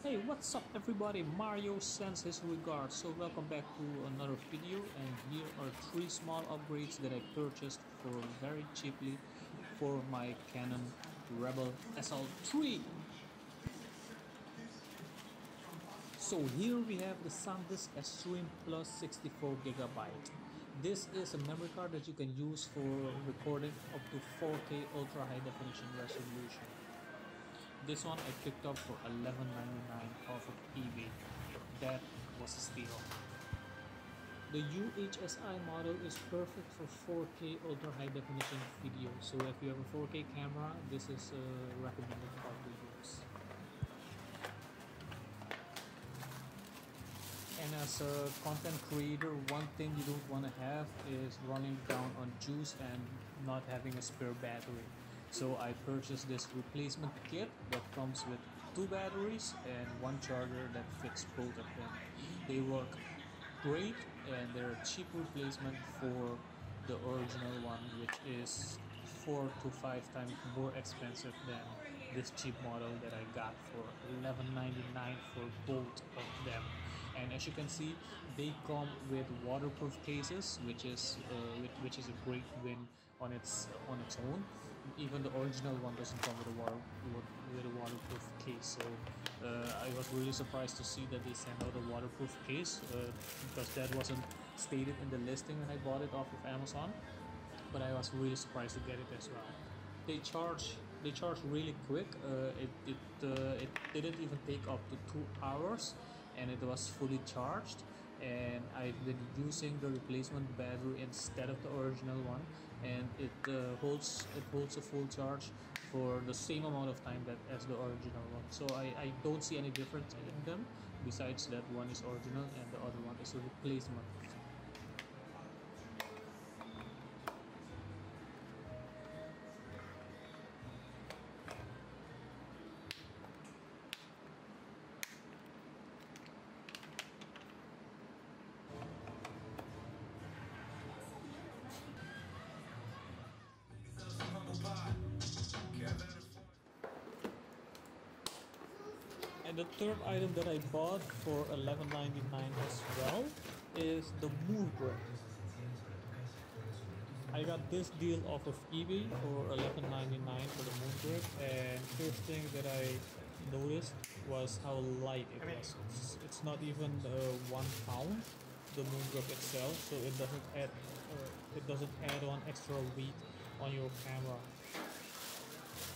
Hey, what's up everybody? Mario sends his regards. So welcome back to another video, and here are 3 small upgrades that I purchased for very cheaply for my Canon Rebel SL3. So here we have the SanDisk Extreme Plus 64GB. This is a memory card that you can use for recording up to 4K ultra high definition resolution. This one I picked up for $11.99 off of eBay. That was a steal. The UHS-I model is perfect for 4K ultra high definition video. So if you have a 4K camera, this is a recommended card to use. And as a content creator, one thing you don't want to have is running down on juice and not having a spare battery. So I purchased this replacement kit that comes with 2 batteries and 1 charger that fits both of them. They work great and they're a cheap replacement for the original one, which is 4 to 5 times more expensive than this cheap model that I got for $11.99 for both of them. And as you can see, they come with waterproof cases, which is a great win on its own. Even the original one doesn't come with a waterproof case, so I was really surprised to see that they sent out a waterproof case because that wasn't stated in the listing when I bought it off of Amazon. But I was really surprised to get it as well. They charge really quick. It didn't even take up to 2 hours, and it was fully charged. And I've been using the replacement battery instead of the original one, and it holds a full charge for the same amount of time as the original one. So I don't see any difference in them, besides that one is original and the other one is a replacement. And the third item that I bought for $11.99 as well is the move grip. I got this deal off of eBay for $11.99 for the move grip, and first thing that I noticed was how light it was. It's not even 1 pound, the move grip itself, so it doesn't add on extra weight on your camera.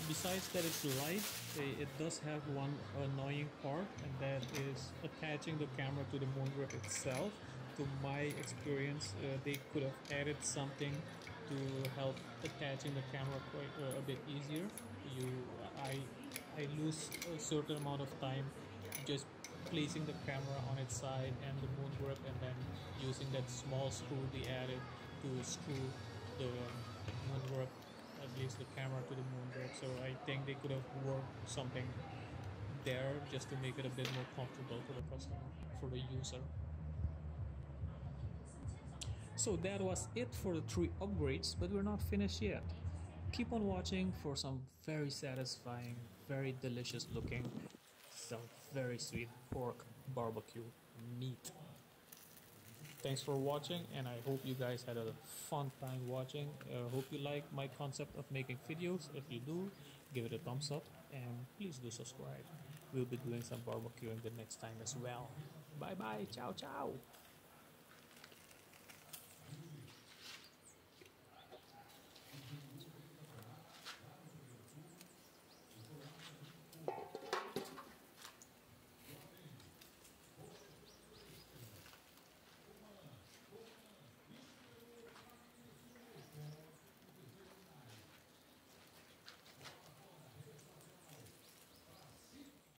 Besides that it's light, it does have one annoying part, and that is attaching the camera to the moon grip itself. To my experience, they could have added something to help attaching the camera quite a bit easier. I lose a certain amount of time just placing the camera on its side and the moon grip, and then using that small screw they added to screw the moon grip, at least the camera, to the moon grip. So I think they could have worked something there just to make it a bit more comfortable for the customer, for the user. So that was it for the 3 upgrades, but we're not finished yet. Keep on watching for some very satisfying, very delicious looking, some very sweet pork barbecue meat. Thanks for watching, and I hope you guys had a fun time watching. Hope you like my concept of making videos. If you do, give it a thumbs up, and please do subscribe. We'll be doing some barbecuing the next time as well. Bye bye, ciao ciao.